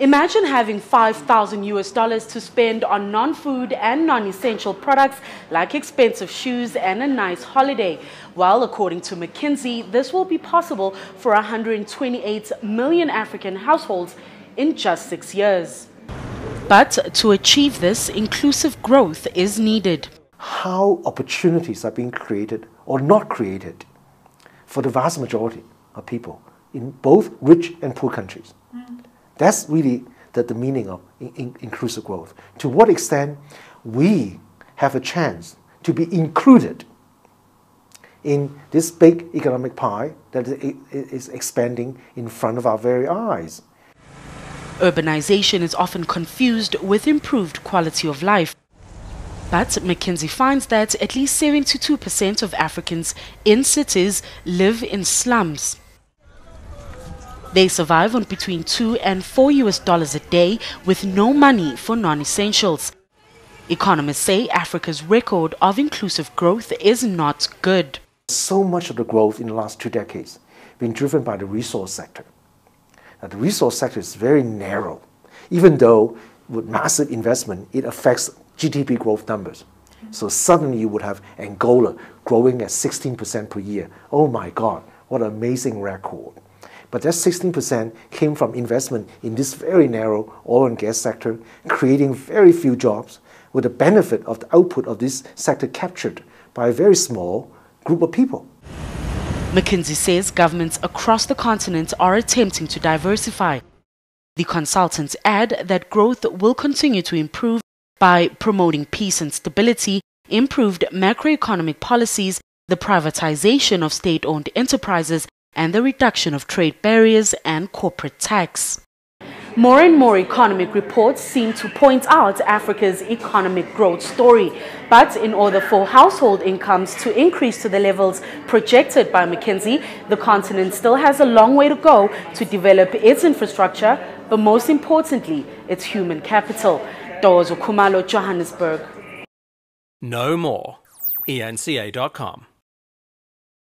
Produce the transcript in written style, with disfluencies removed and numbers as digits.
Imagine having $5,000 to spend on non-food and non-essential products like expensive shoes and a nice holiday. Well, according to McKinsey, this will be possible for 128 million African households in just 6 years. But to achieve this, inclusive growth is needed. How opportunities are being created or not created for the vast majority of people in both rich and poor countries. That's really the meaning of inclusive growth. To what extent we have a chance to be included in this big economic pie that is expanding in front of our very eyes. Urbanization is often confused with improved quality of life. But McKinsey finds that at least 72% of Africans in cities live in slums. They survive on between $2 and $4 a day with no money for non-essentials. Economists say Africa's record of inclusive growth is not good. So much of the growth in the last 2 decades has been driven by the resource sector. Now, the resource sector is very narrow, even though with massive investment it affects GDP growth numbers. So suddenly you would have Angola growing at 16% per year. Oh my God, what an amazing record. But that 16% came from investment in this very narrow oil and gas sector, creating very few jobs, with the benefit of the output of this sector captured by a very small group of people. McKinsey says governments across the continent are attempting to diversify. The consultants add that growth will continue to improve by promoting peace and stability, improved macroeconomic policies, the privatization of state-owned enterprises, and the reduction of trade barriers and corporate tax. More and more economic reports seem to point out Africa's economic growth story. But in order for household incomes to increase to the levels projected by McKinsey, the continent still has a long way to go to develop its infrastructure, but most importantly, its human capital. Dozo Kumalo, Johannesburg. Know more. ENCA.com